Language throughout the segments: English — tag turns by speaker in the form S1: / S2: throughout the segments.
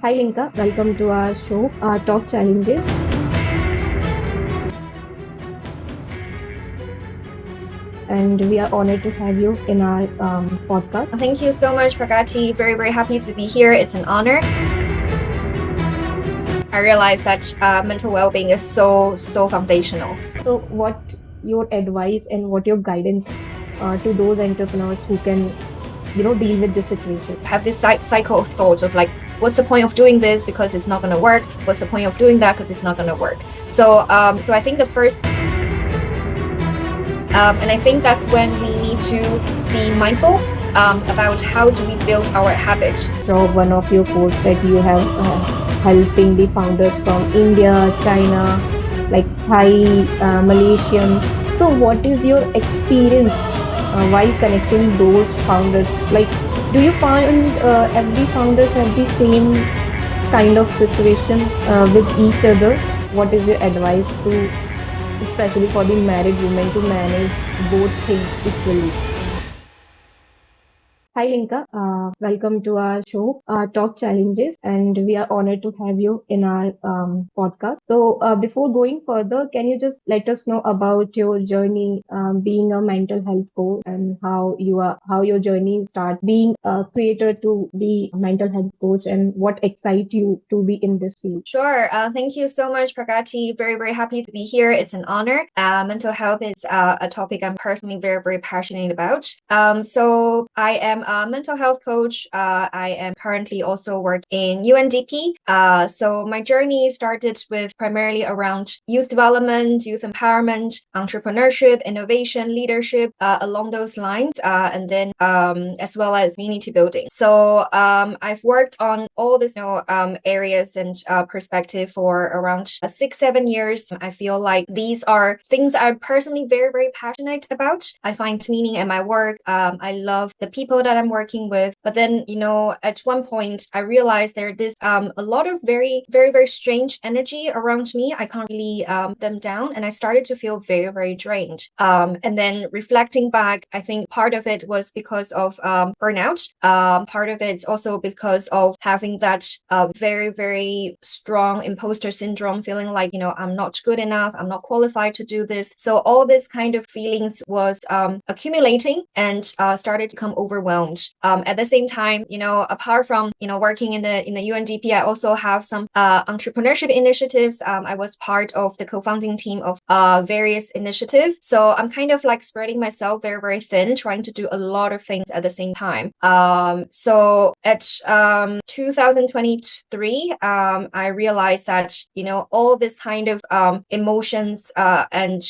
S1: Hi Linka, welcome to our show, Talk Challenges. And we are honored to have you in our podcast.
S2: Thank you so much, Pragati. Very, very happy to be here. It's an honor. I realize that mental well-being is so foundational.
S1: So, what your advice and what your guidance to those entrepreneurs who can, deal with this situation?
S2: Have this cycle of thoughts of like, what's the point of doing this because it's not going to work? What's the point of doing that because it's not going to work? So I think the first, and I think that's when we need to be mindful about how do we build our habits.
S1: So, one of your posts that you have helping the founders from India, China, like Thai, Malaysian. So, what is your experience while connecting those founders? Like, do you find every founders have the same kind of situation with each other? What is your advice to, especially for the married women, to manage both things equally? Hi Linka, welcome to our show, Talk Challenges, and we are honored to have you in our podcast. So, before going further, can you just let us know about your journey being a mental health coach and how your journey start being a creator to be a mental health coach and what excites you to be in this field?
S2: Sure. Thank you so much, Pragati. Very, very happy to be here. It's an honor. Mental health is a topic I'm personally very, very passionate about. So I am a mental health coach. I am currently also working in UNDP. So my journey started with primarily around youth development, youth empowerment, entrepreneurship, innovation, leadership, along those lines, and then as well as community building. So I've worked on all these areas and perspective for around 6-7 years. I feel like these are things I'm personally very, very passionate about. I find meaning in my work. I love the people that I'm working with. But then, at one point, I realized there's a lot of very, very, very strange energy around me. I can't really them down, and I started to feel very, very drained. And then reflecting back, I think part of it was because of burnout. Part of it's also because of having that very, very strong imposter syndrome, feeling like, I'm not good enough, I'm not qualified to do this. So all this kind of feelings was accumulating and started to become overwhelmed. At the same time, apart from, working in the UNDP, I also have some entrepreneurship initiatives. I was part of the co-founding team of various initiatives. So I'm kind of like spreading myself very, very thin, trying to do a lot of things at the same time. So at 2023, I realized that, all this kind of emotions and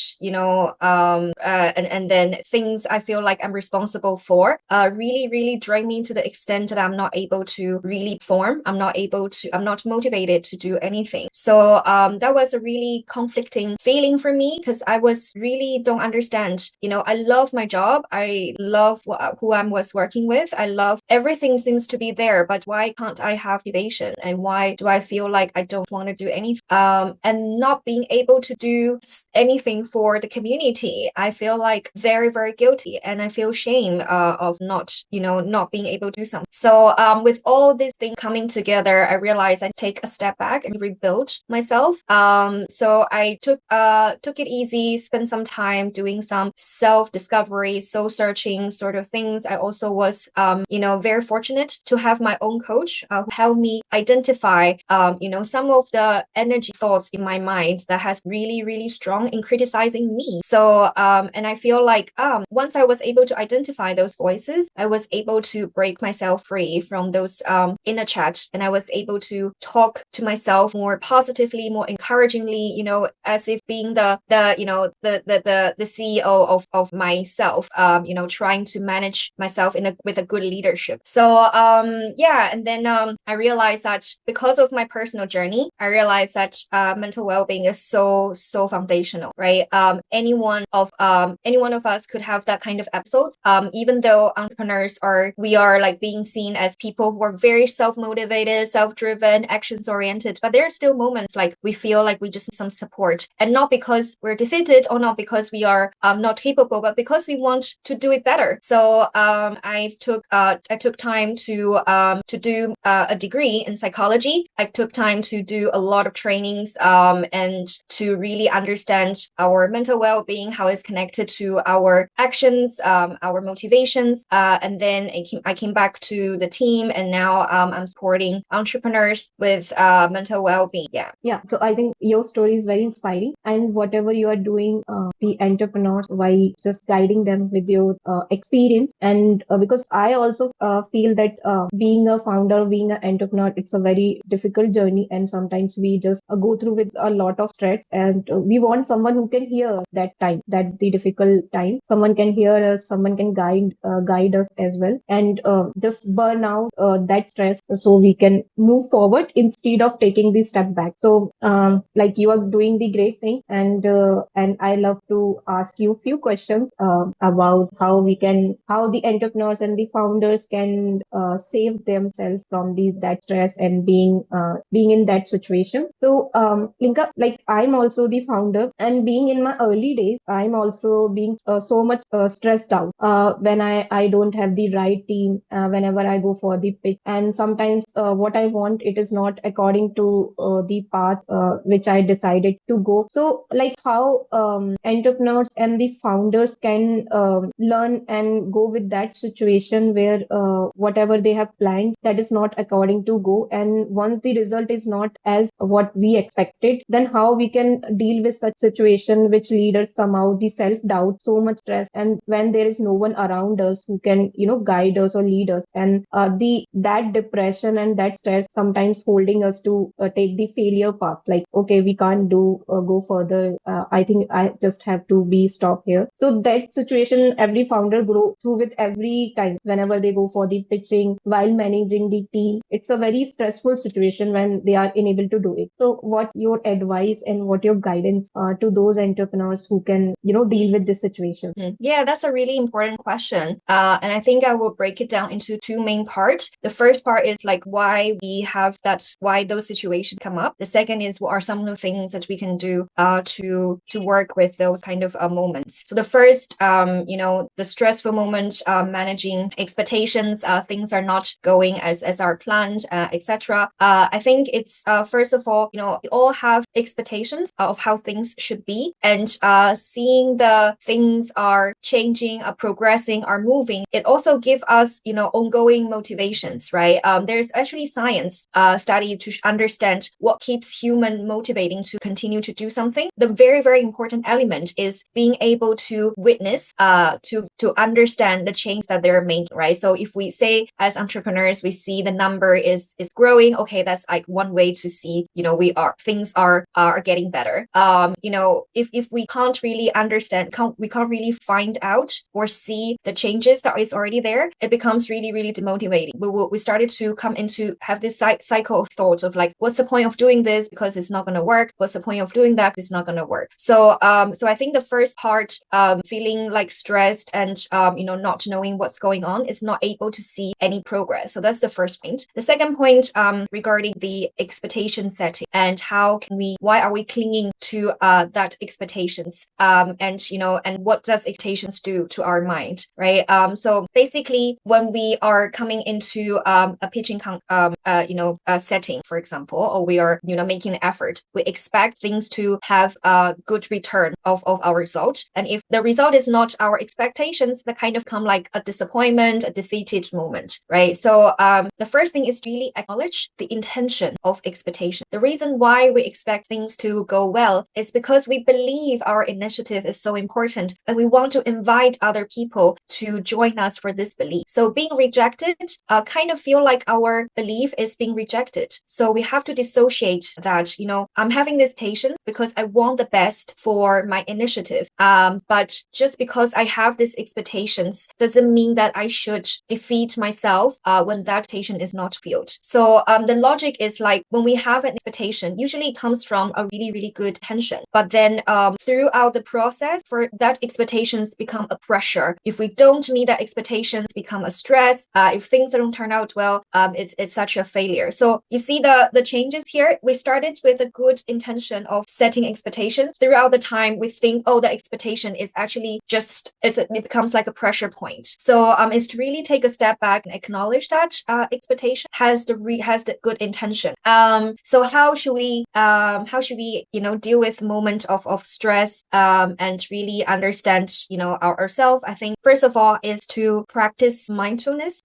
S2: then things I feel like I'm responsible for really, really drain me to the extent that I'm not able to really perform. I'm not motivated to do anything. So that was a really conflicting feeling for me because I was really don't understand. I love my job. I love who I was working with. I love everything seems to be there, but why can't I have motivation? And why do I feel like I don't want to do anything? And not being able to do anything for the community, I feel like very, very guilty, and I feel shame of not being able to do something. So with all these things coming together, I realized I take a step back and rebuild myself. So I took it easy, spent some time doing some self-discovery, soul searching sort of things. I also was very fortunate to have my own coach who helped me identify some of the energy thoughts in my mind that has really, really strong in criticizing me. So and I feel like once I was able to identify those voices, I was able to break myself free from those inner chat, and I was able to talk to myself more positively, more encouragingly, as if being the CEO of myself, trying to manage myself with a good leadership. So and then I realized that because of my personal journey, I realized that mental well-being is so foundational, right? Any one of us could have that kind of episodes. Even though entrepreneurs entrepreneurs we are like being seen as people who are very self-motivated, self-driven, actions-oriented, but there are still moments like we feel like we just need some support, and not because we're defeated or not because we are not capable, but because we want to do it better. So I took time to do a degree in psychology. I took time to do a lot of trainings and to really understand our mental well-being, how it's connected to our actions, our motivations, and then I came back to the team, and now I'm supporting entrepreneurs with mental well-being.
S1: Yeah, so I think your story is very inspiring, and whatever you are doing, the entrepreneurs, by just guiding them with your experience, and because I also feel that being a founder, being an entrepreneur, it's a very difficult journey, and sometimes we just go through with a lot of stress, and we want someone who can hear that time, that the difficult time. Someone can hear us, someone can guide us as well, and just burn out that stress, so we can move forward instead of taking the step back. So like, you are doing the great thing, and I love to ask you a few questions about how the entrepreneurs and the founders can save themselves from that stress and being in that situation. So Linka, like, I'm also the founder, and being in my early days, I'm also being so much stressed out when I don't have the right team, whenever I go for the pitch, and sometimes what I want, it is not according to the path which I decided to go. So like, how entrepreneurs and the founders can learn and go with that situation where whatever they have planned, that is not according to go, and once the result is not as what we expected, then how we can deal with such situation which lead us somehow the self-doubt, so much stress, and when there is no one around us who can guide us or lead us, and the that depression and that stress sometimes holding us to take the failure path, like, okay, we can't go further, I think I just have to be stopped here. So that situation every founder go through with every time whenever they go for the pitching, while managing the team. It's a very stressful situation when they are unable to do it. So what your advice and what your guidance to those entrepreneurs who can deal with this situation?
S2: Yeah, that's a really important question. And I think I will break it down into two main parts. The first part is like why those situations come up. The second is what are some of the things that we can do to work with those kind of moments. So the first, the stressful moment, managing expectations, things are not going as are planned, etc. I think it's first of all, we all have expectations of how things should be, and seeing the things are changing, are progressing, are moving, it also gives us, ongoing motivations, right? There's actually science study to understand what keeps human motivating to continue to do something. The very, very important element is being able to witness, to understand the change that they're making, right? So if we say as entrepreneurs, we see the number is growing, okay, that's like one way to see, things are getting better. If we can't really understand, we can't really find out or see the changes that is already there, it becomes really, really demotivating. We started to come into have this cycle of thoughts of like, what's the point of doing this because it's not going to work? What's the point of doing that? It's not going to work. So I think the first part, feeling like stressed and not knowing what's going on, is not able to see any progress. So that's the first point. The second point, regarding the expectation setting and why are we clinging to that expectations, and what does expectations do to our mind, right? So basically, when we are coming into a pitching setting, for example, or we are making an effort, we expect things to have a good return of our result, and if the result is not our expectations, that kind of come like a disappointment, a defeated moment, right? So the first thing is really acknowledge the intention of expectation. The reason why we expect things to go well is because we believe our initiative is so important, and we want to invite other people to join us for this belief. So being rejected kind of feel like our belief is being rejected. So we have to dissociate that, I'm having this expectation because I want the best for my initiative. But just because I have these expectations doesn't mean that I should defeat myself when that expectation is not fulfilled. So the logic is like, when we have an expectation, usually it comes from a really, really good intention. But then throughout the process, for that expectations become a pressure. If we don't meet that expectation, expectations become a stress. If things don't turn out well, it's such a failure. So you see the changes here. We started with a good intention of setting expectations. Throughout the time, we think, oh, the expectation is actually just it becomes like a pressure point. So is to really take a step back and acknowledge that expectation has the good intention. So how should we deal with moment of stress and really understand ourselves? I think first of all is to practice mindfulness.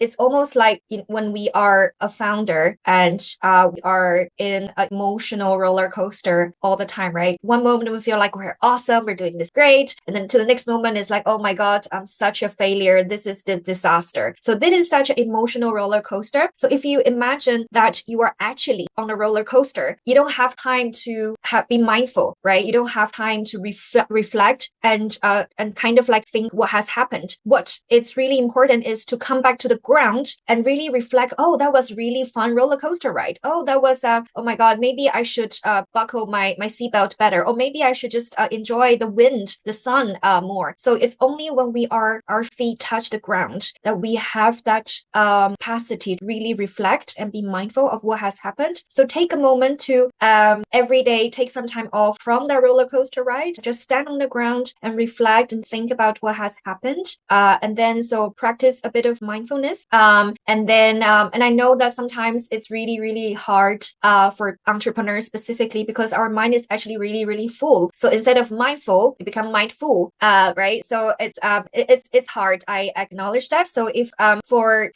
S2: It's almost like when we are a founder and we are in an emotional roller coaster all the time, right? One moment we feel like we're awesome, we're doing this great, and then to the next moment it's like, oh my god, I'm such a failure, this is the disaster. So this is such an emotional roller coaster. So if you imagine that you are actually on a roller coaster, you don't have time to be mindful, right? You don't have time to reflect and kind of like think what has happened. What it's really important is to come back to the ground and really reflect, oh, that was really fun roller coaster ride. Oh, that was oh my god, maybe I should buckle my seatbelt better, or maybe I should just enjoy the wind, the sun more. So it's only when our feet touch the ground that we have that capacity to really reflect and be mindful of what has happened. So take a moment to every day take some time off from the roller coaster ride, just stand on the ground and reflect and think about what has happened, and then so practice a bit of mindfulness, and I know that sometimes it's really hard for entrepreneurs specifically because our mind is actually really full. So instead of mindful, we become mindful, right? So it's hard. I acknowledge that. So if for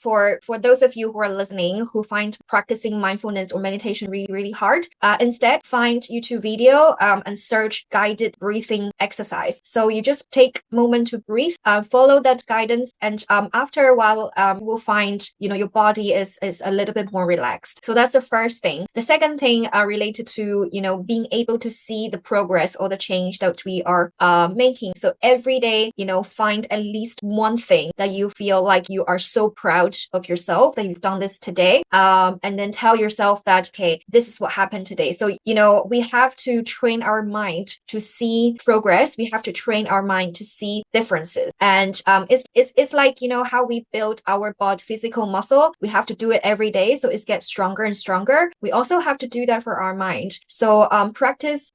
S2: those of you who are listening who find practicing mindfulness or meditation really hard, instead find YouTube video and search guided breathing exercise. So you just take a moment to breathe, follow that guidance, and after a while you will find your body is a little bit more relaxed. So that's the first thing. The second thing related to being able to see the progress or the change that we are making. So every day find at least one thing that you feel like you are so proud of yourself that you've done this today, and then tell yourself that, okay, this is what happened today. So we have to train our mind to see progress. We have to train our mind to see differences, and it's like how we build our body physical muscle. We have to do it every day so it gets stronger and stronger. We also have to do that for our mind. So practice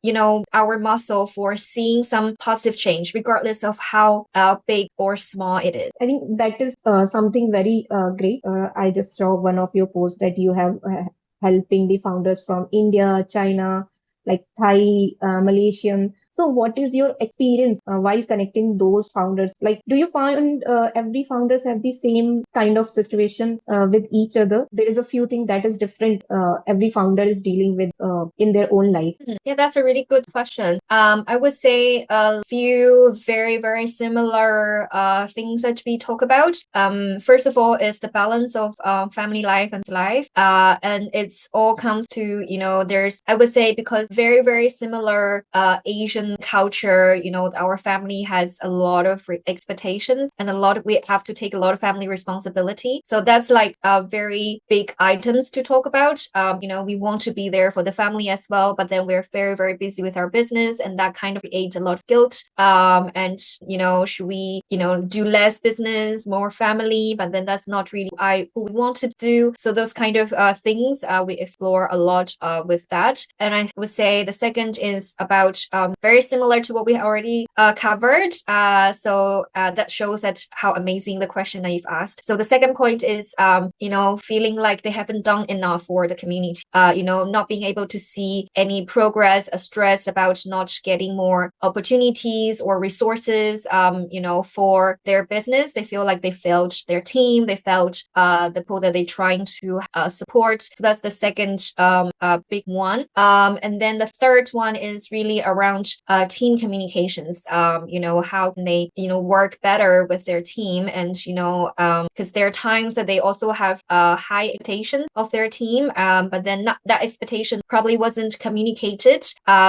S2: our muscle for seeing some positive change regardless of how big or small it is.
S1: I think that is something very great. I just saw one of your posts that you have helping the founders from India, China, like Thai, Malaysian. So what is your experience while connecting those founders? Like, do you find every founders have the same kind of situation with each other? There is a few things that is different. Every founder is dealing with in their own life.
S2: Yeah, that's a really good question. I would say a few very similar things that we talk about. First of all is the balance of family life and life. And it's all comes to, there's, I would say, because very similar Asian culture, our family has a lot of expectations and we have to take a lot of family responsibility. So that's like very big items to talk about. We want to be there for the family as well, but then we're very busy with our business, and that kind of creates a lot of guilt. And should we do less business, more family, but then that's not really who we want to do. So those kind of things we explore a lot with that. And I would say the second is about very similar to what we already covered. So that shows that how amazing the question that you've asked. So the second point is feeling like they haven't done enough for the community, not being able to see any progress, stressed about not getting more opportunities or resources for their business. They feel like they failed their team, they failed the people that they're trying to support. So that's the second big one. And then the third one is really around team communications. How can they work better with their team, and because there are times that they also have high expectations of their team, but then that expectation probably wasn't communicated,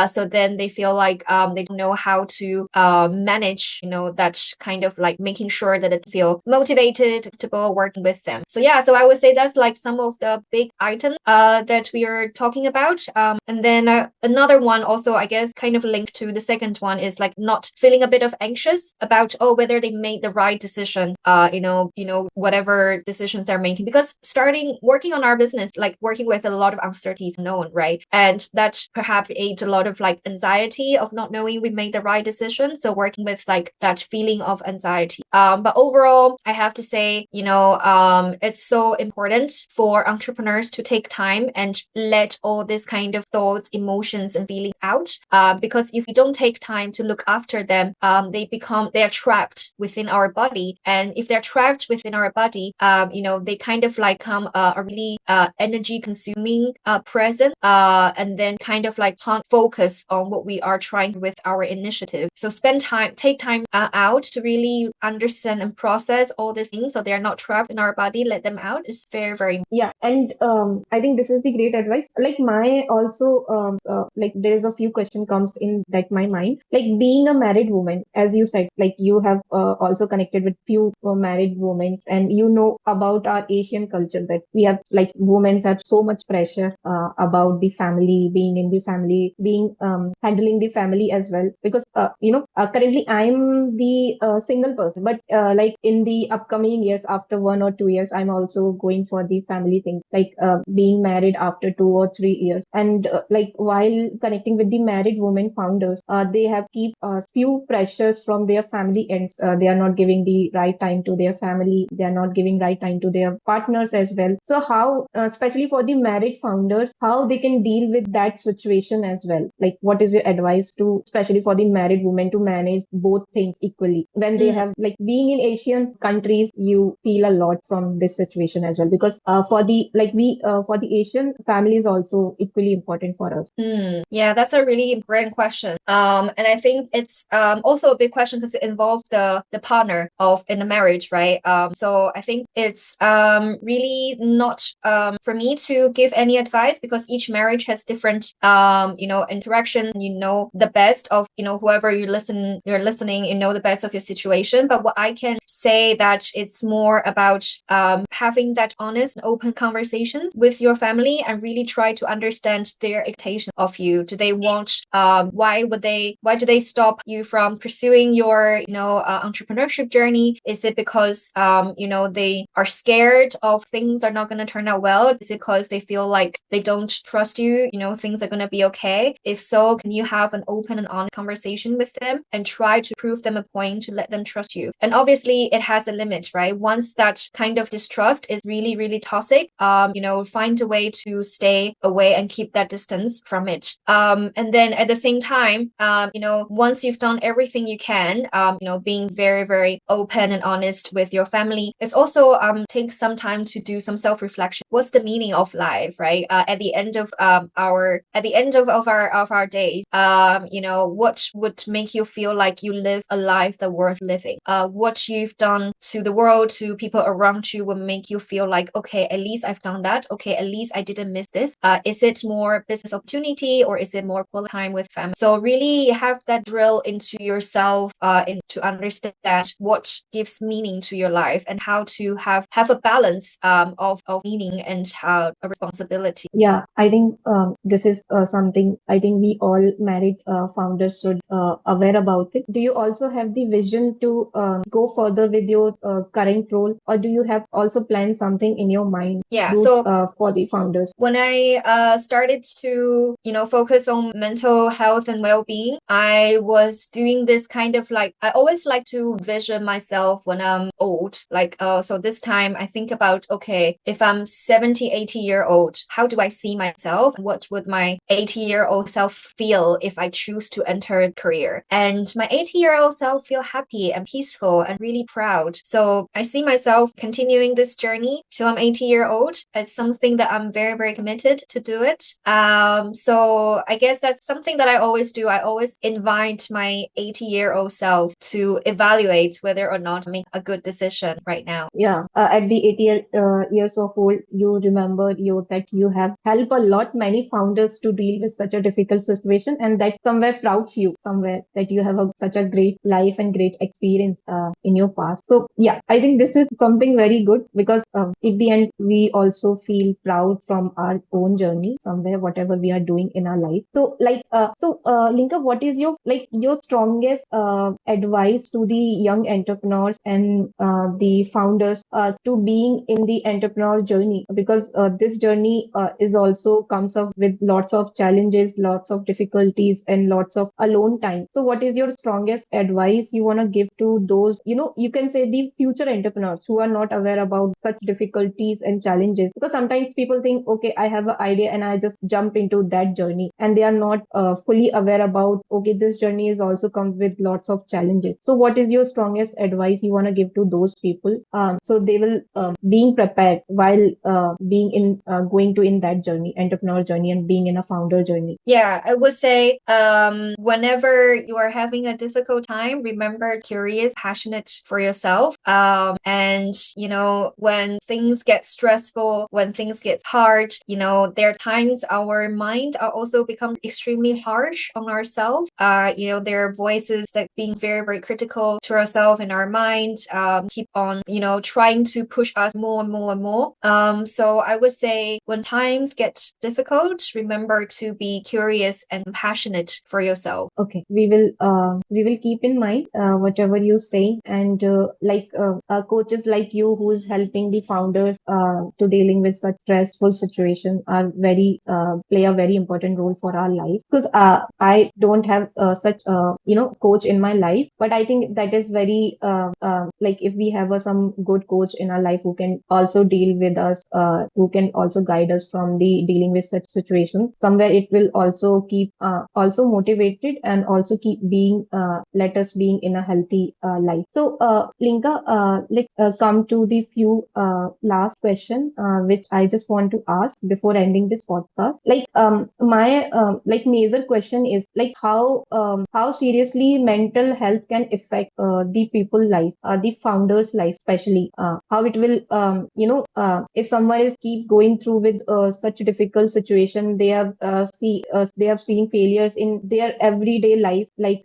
S2: so then they feel like they don't know how to manage that kind of like making sure that it feel motivated, comfortable working with them. So yeah, so I would say that's like some of the big items that we are talking about. And then another one also, I guess, kind of linked to the second one is like not feeling a bit of anxious about whether they made the right decision, whatever decisions they're making, because working on our business, like working with a lot of uncertainties known, right? And that perhaps creates a lot of like anxiety of not knowing we made the right decision. So working with like that feeling of anxiety. But overall, I have to say, it's so important for entrepreneurs to take time and let all this kind of thoughts, emotions, and feelings out. Because if we don't take time to look after them, they are trapped within our body. And if they're trapped within our body, they kind of like become a really energy consuming present, and then kind of like can't focus on what we are trying with our initiative. So take time out to really understand and process all these things so they're not trapped in our body. Let them out is very, very.
S1: Yeah, and I think this is the great advice. Like my also like there is a few question comes in that my mind. Like being a married woman, as you said, like you have also connected with few married women, and you know about our Asian culture that we have like women have so much pressure about the family, being in the family, being handling the family as well. Because currently I'm the single person, but like in the upcoming years, after 1 or 2 years, I'm also going for the family thing, like being married after 2 or 3 years. And like while connecting with the married women founders, they have keep few pressures from their family ends. They are not giving the right time to their family. They are not giving right time to their partners as well. So how, especially for the married founders, how they can deal with that situation as well? Like what is your advice to, especially for the married women, to manage both things equally when they have, like being in Asian countries, you feel a lot from this situation as well, because for the like we for the Asian, family is also equally important for us.
S2: Yeah, that's a really important question. And I think it's also a big question because it involves the partner of in the marriage, right? So I think it's really not for me to give any advice, because each marriage has different interaction. The best of whoever you're listening, the best of your situation. But what I can say that it's more about having that honest and open conversations with your family and really try to understand their expectation of you. Do they want why do they stop you from pursuing your entrepreneurship journey? Is it because they are scared of things are not going to turn out well? Is it because they feel like they don't trust you, things are going to be okay? If so, can you have an open and honest conversation with them and try to prove them a point to let them trust you? And obviously it has a limit, right? Once that kind of distrust is really, really toxic, find a way to stay away and keep that distance from it. And then at the same time, once you've done everything you can, being very, very open and honest with your family, it's also take some time to do some self-reflection. What's the meaning of life, right? At the end of our days, what would make you feel like you live a life that's worth living? What you've done to the world, to people around you, will make you feel like, okay, at least I've done that. Okay, at least I didn't miss this. Is it more business opportunity, or is it more quality time with family? So really have that drill into yourself, to understand what gives meaning to your life and how to have a balance of meaning and a responsibility.
S1: Yeah, I think this is something I think we all married founders should aware about it. Do you also have the vision to go further with your current role, or do you have also planned something in your mind?
S2: Yeah,
S1: Those
S2: so
S1: for the founders.
S2: when I started to focus on mental health and well-being, I was doing this kind of like, I always like to vision myself when I'm old. Like so this time I think about, okay, if I'm 70, 80-year old, how do I see myself? What would my 80-year-old self feel if I choose to enter a career? And my 80-year-old self feel happy and peaceful and really proud. So I see myself continuing this journey till I'm 80-year-old. It's something that I'm very, very committed to do it. So I guess that's something that I always do. I always invite my 80-year-old self to evaluate whether or not I make a good decision right now.
S1: Yeah, at the 80 years of old, you remember that you have helped a lot many founders to deal with such a difficult situation, and that somewhere prouds you, somewhere that you have such a great life and great experience in your past. So yeah, I think this is something very good, because at the end we also feel proud from our own journey, somewhere whatever we are doing in our life. So like Linka, what is your strongest advice to the young entrepreneurs and the founders to being in the entrepreneur journey? Because this journey is also comes up with lots of challenges, lots of difficulties, and lots of alone time. So, what is your strongest advice you want to give to those, you can say the future entrepreneurs who are not aware about such difficulties and challenges? Because sometimes people think, okay, I have an idea and I just jump into that journey, and they are not fully aware about, okay, this journey is also comes with lots of challenges. So, what is your strongest advice you want to give to those people, so they will being prepared while being in going to in that journey, entrepreneur journey, and being in a founder journey?
S2: Yeah, I would say whenever you are having a difficult time, remember curious, passionate for yourself. And when things get stressful, when things get hard, there are times our mind are also become extremely harsh on ourselves. There are voices that being very, very critical to ourselves in our mind, keep on, trying to push us more and more and more. So I would say when times get difficult, remember to be curious and passionate for yourself.
S1: Okay, we will keep in mind whatever you say, and coaches like you who's helping the founders to dealing with such stressful situation are very play a very important role for our life. Because I don't have such coach in my life, but I think that is very like if we have some good coach in our life who can also deal with us, who can also guide us from the dealing with such situations, somewhere it will also keep also motivated and also keep being let us being in a healthy life. So Linka, let's come to the few last question which I just want to ask before ending this podcast. Like my major question is like how seriously mental health can affect the people life, the founders life, especially how it will if someone is keep going through with such difficult situation, they have seen failures in their everyday life, like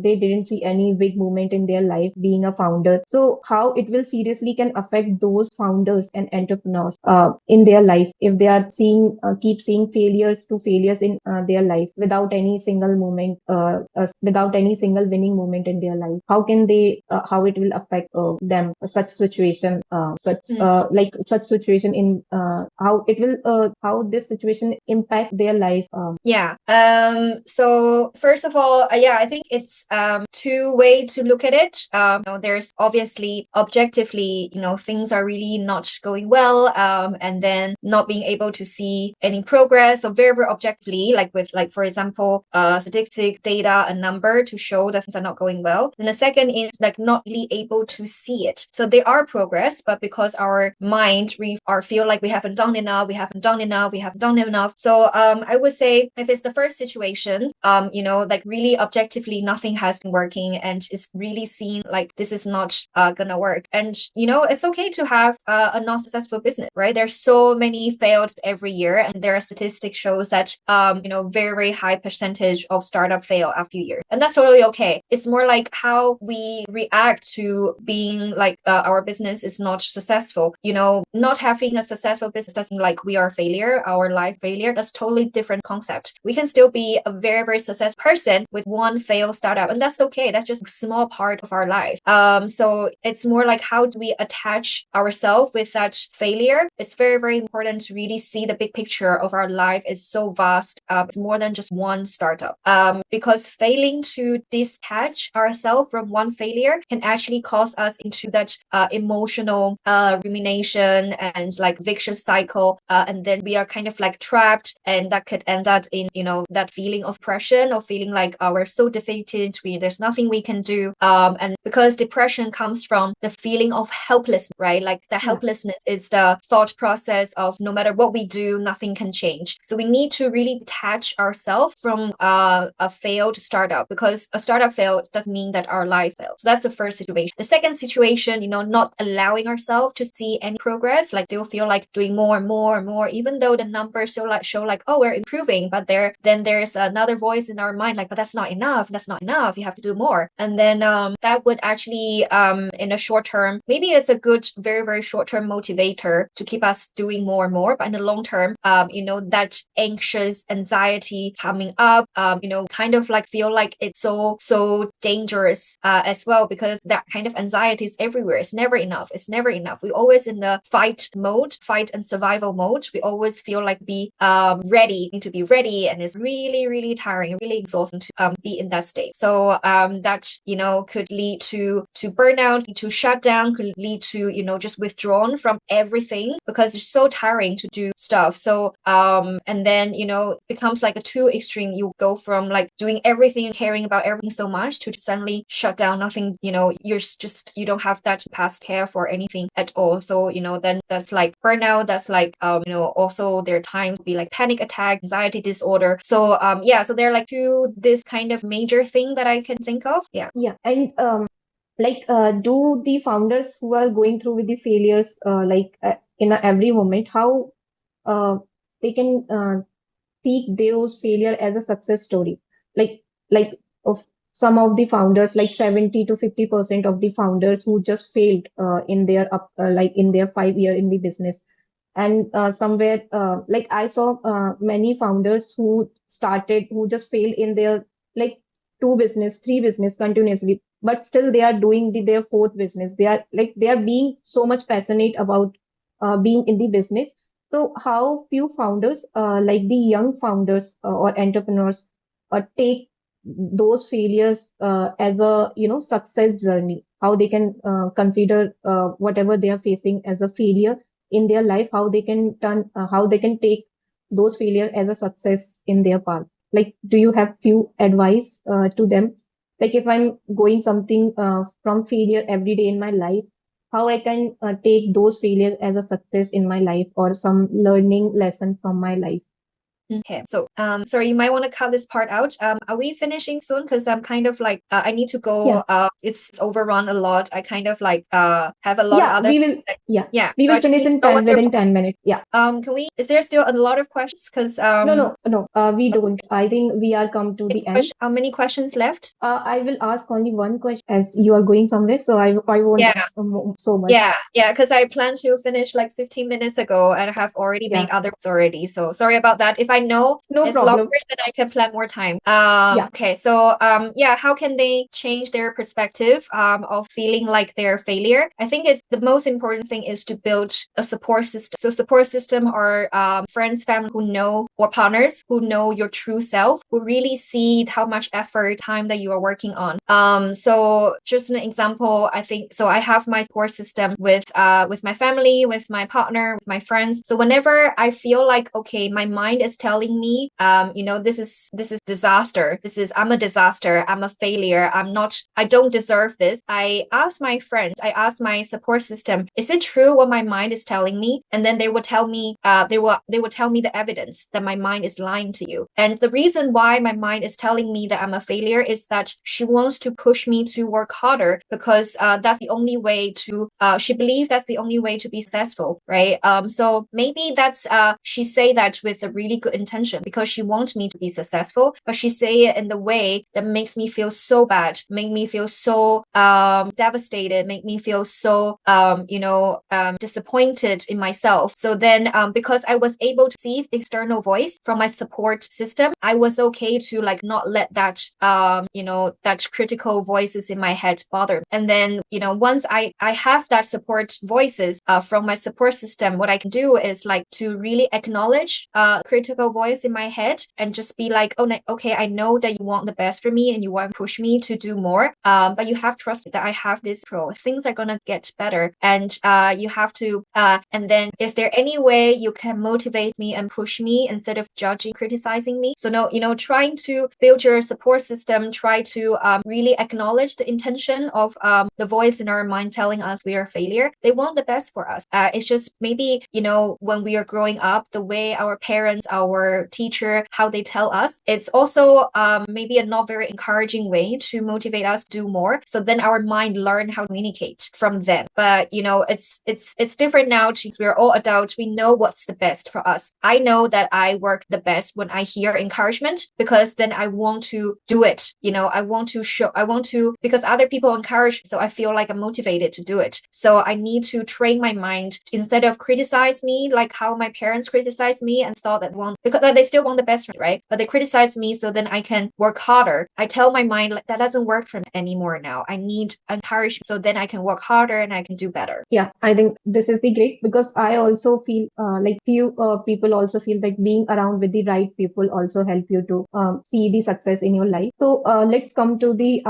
S1: they didn't see any big movement in their life being a founder. So how it will seriously can affect those founders and entrepreneurs in their life if they are seeing keep seeing failures in their life without any single moment, without any single winning moment in their life? How can they how it will affect them such situation, such situation in how it will how this situation impact their life?
S2: Yeah. So first of all, yeah, I think it's two way to look at it. There's obviously objectively, things are really not going well, and then not being able to see any progress. So very, very objectively, like with for example, statistic data, a number to show that things are not going well. And the second is like not really able to see it. So there are progress, but because our mind feel like we haven't done enough, we haven't done enough, we haven't done enough. So I would say if it's the first situation, like really objectively nothing has been working and it's really seen like this is not gonna work. And it's okay to have a non-successful business, right? There's so many failed every year, and there are statistics shows that very, very high percentage of startup fail after years, and that's totally okay. It's more like how we react to being like our business is not successful. Not having a successful business doesn't mean like we are a failure, our life failure. That's totally different concept. We can still be a very, very successful person with one failed startup, and that's okay. That's just a small part of our life. So it's more like how do we attach ourselves with that failure? It's very, very important to really see the big picture of our life is so vast. It's more than just one startup. Because failing to detach ourselves from one failure can actually cause us into that emotional rumination and like vicious cycle, and then we are kind of like trapped, and that could end up in that feeling of depression or feeling like we're so defeated, there's nothing we can do, and because depression comes from the feeling of helplessness, right? Like the helplessness is the thought process of no matter what we do, nothing can change. So we need to really detach ourselves from a failed startup, because a startup failed doesn't mean that our life failed. So that's the first situation. The second situation, not allowing ourselves to see any progress, like they'll feel like doing more and more and more, even though the numbers show like, oh, we're improving, but then there's another voice in our mind like, but that's not enough, you have to do more. And then that would actually in a short term, maybe it's a good, very, very short term motivator to keep us doing more and more, but in the long term, that anxious anxiety coming up, kind of like feel like it's so dangerous as well, because that kind of anxiety is everywhere. It's never enough. It's never enough. We're always in the fight and survival mode. We always feel like be ready, need to be ready, and it's really, really tiring, really exhausting to be in that state. So that could lead to burnout, to shut down, could lead to just withdrawn from everything, because it's so tiring to do stuff. So and then it becomes like a too extreme. You go from like doing everything and caring about everything so much to suddenly shut down, nothing, you don't have that past care for anything at all. So then that's like burnout. That's like also there are times be like panic attack, anxiety disorder. So so they're like two this kind of major thing that I can think of. Yeah.
S1: And do the founders who are going through with the failures, in every moment, how uh, they can seek those failure as a success story? Like, of some of the founders, like 70 to 50% of the founders who just failed in their in their 5 year in the business. And somewhere, like I saw many founders who just failed in their like two business, three business continuously, but still they are doing their fourth business. They are being so much passionate about being in the business. So how few founders, like the young founders or entrepreneurs, take those failures as a success journey? How they can consider whatever they are facing as a failure in their life, how they can take those failure as a success in their path? Like, do you have few advice to them? Like, if I'm going something from failure every day in my life, how I can take those failures as a success in my life, or some learning lesson from my life?
S2: Okay, so sorry, you might want to cut this part out. Are we finishing soon? Because I'm kind of like I need to go.
S1: Yeah,
S2: It's overrun a lot. I kind of like have a lot of
S1: yeah,
S2: other
S1: we
S2: things
S1: will. Yeah,
S2: yeah.
S1: we
S2: So I
S1: will
S2: just
S1: finish
S2: need to
S1: in
S2: know
S1: 10
S2: what's your
S1: within 10 minutes. Yeah.
S2: can we? Is there still a lot of questions? Because
S1: No, no, no. We don't. I think we are come to the end.
S2: how many questions left?
S1: I will ask only one question as you are going somewhere, so I won't
S2: Yeah.
S1: ask so much.
S2: Yeah, because I planned to finish like 15 minutes ago and I have already made
S1: Yeah,
S2: others already. So sorry about that. If I know
S1: no
S2: it's longer,
S1: problem.
S2: then I can plan more time.
S1: Yeah,
S2: Okay, so how can they change their perspective of feeling like they're a failure? I think it's the most important thing is to build a support system. So support system are friends, family who know, or partners who know your true self, who really see how much effort, time that you are working on. So just an example, I think so I have my support system with my family, with my partner, with my friends. So whenever I feel like okay, my mind is telling me this is disaster. I'm a disaster. I'm a failure. I don't deserve this. I ask my friends, I ask my support system, is it true what my mind is telling me? And then they will tell me they will tell me the evidence that my mind is lying to you. And the reason why my mind is telling me that I'm a failure is that she wants to push me to work harder, because that's the only way to she believes that's the only way to be successful, right? So maybe that's she say that with a really good intention, because she wants me to be successful, but she say it in the way that makes me feel so bad, make me feel so devastated, make me feel so disappointed in myself. So then because I was able to see the external voice from my support system, I was okay to like not let that that critical voices in my head bother. And then once I have that support voices from my support system, what I can do is like to really acknowledge critical voice in my head and just be like, oh, okay, I know that you want the best for me and you want to push me to do more, but you have trust that I have this pro, things are gonna get better. And you have to and then is there any way you can motivate me and push me instead of judging, criticizing me? So no, trying to build your support system, try to really acknowledge the intention of the voice in our mind telling us we are a failure. They want the best for us. It's just maybe when we are growing up, the way our parents, our teacher, how they tell us, it's also maybe a not very encouraging way to motivate us to do more. So then our mind learn how to communicate from them. But it's different now since we're all adults. We know what's the best for us. I know that I work the best when I hear encouragement, because then I want to do it. I want to because other people encourage, so I feel like I'm motivated to do it. So I need to train my mind instead of criticize me like how my parents criticize me and thought that because they still want the best for me, right? But they criticize me, so then I can work harder. I tell my mind like that doesn't work for me anymore now. I need encouragement, so then I can work harder and I can do better.
S1: Yeah, I think this is the great, because I also feel like few people also feel that being around with the right people also help you to see the success in your life. So let's come to the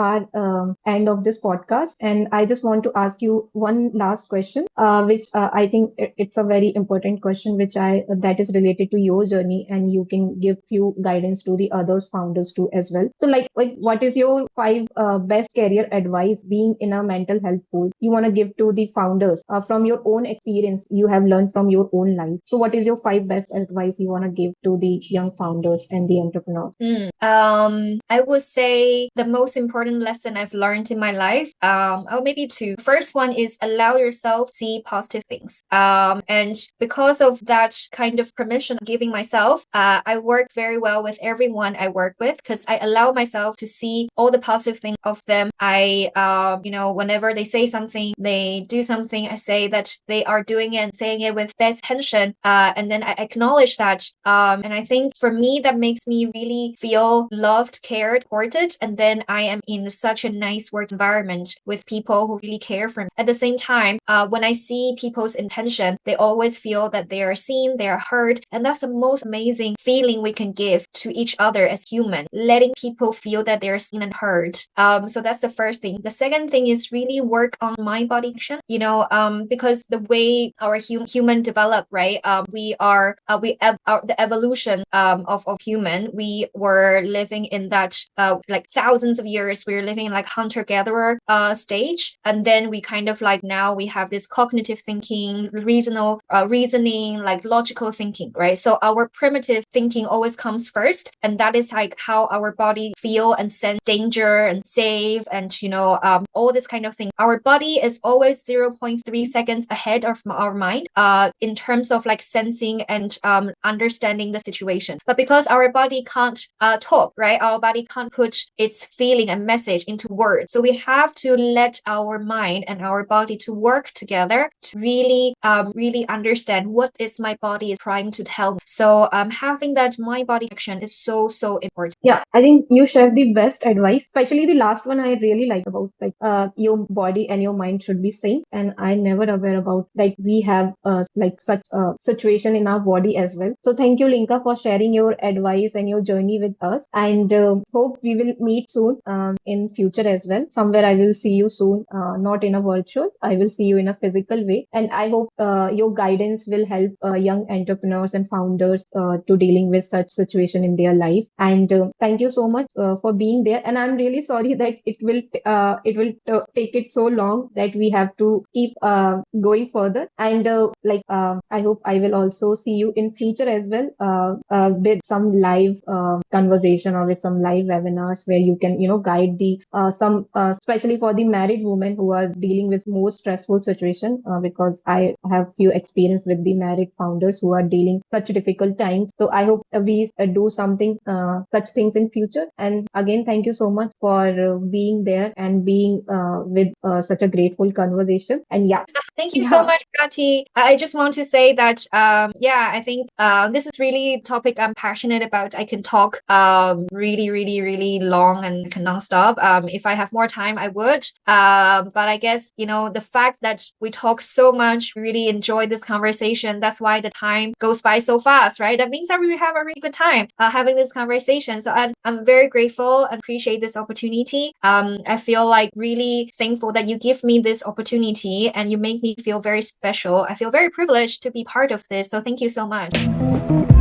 S1: end of this podcast, and I just want to ask you one last question, which I think it's a very important question, which I that is related to your journey, and you can give few guidance to the others founders too as well. So like what is your five best career advice being in a mental health pool you want to give to the founders from your own experience you have learned from your own life? So what is your five best advice you want to give to the young founders and the entrepreneurs?
S2: I would say the most important lesson I've learned in my life, oh, maybe two. First one is allow yourself to see positive things. And because of that kind of permission I'm giving myself, I work very well with everyone I work with, because I allow myself to see all the positive things of them. I, whenever they say something, they do something, I say that they are doing it and saying it with best intention. And then I acknowledge that. And I think for me, that makes me really feel loved, cared, supported. And then I am in such a nice work environment with people who really care for me. At the same time, when I see people's intention, they always feel that they are seen, they are heard. And that's the most amazing feeling we can give to each other as human, letting people feel that they're seen and heard. So that's the first thing. The second thing is really work on mind body action, because the way our human develop, right? The evolution of human, we were living in that like thousands of years, we were living in like hunter-gatherer stage, and then we kind of like now we have this cognitive thinking, reasoning, like logical thinking, right? So our primitive thinking always comes first, and that is like how our body feel and sense danger and safe, and all this kind of thing. Our body is always 0.3 seconds ahead of our mind in terms of like sensing and understanding the situation. But because our body can't talk, right? Our body can't put its feeling and message into words. So we have to let our mind and our body to work together to really understand what is my body is trying to tell me. So having that mind body action is so important.
S1: Yeah, I think you shared the best advice, especially the last one I really like about like your body and your mind should be same. And I never aware about like we have like such a situation in our body as well. So thank you, Linka, for sharing your advice and your journey with us. And hope we will meet soon in future as well. Somewhere I will see you soon, not in a virtual. I will see you in a physical way. And I hope your guidance will help young entrepreneurs and founders to dealing with such situation in their life. And thank you so much for being there. And I'm really sorry that take it so long that we have to keep going further. And I hope I will also see you in future as well with some live conversation or with some live webinars where you can guide the some especially for the married women who are dealing with more stressful situation, because I have few experience with the married founders who are dealing such difficult times. So I hope we do something such things in future. And again, thank you so much for being there and being with such a grateful conversation. And yeah,
S2: thank you so much, Pragati. I just want to say that I think this is really a topic I'm passionate about. I can talk really long and non-stop. If I have more time, I would. But I guess the fact that we talk so much, we really enjoy this conversation. That's why the time goes by so fast, right? That means that we have a really good time having this conversation. So I'm very grateful and appreciate this opportunity. I feel like really thankful that you give me this opportunity and you make me feel very special. I feel very privileged to be part of this. So thank you so much.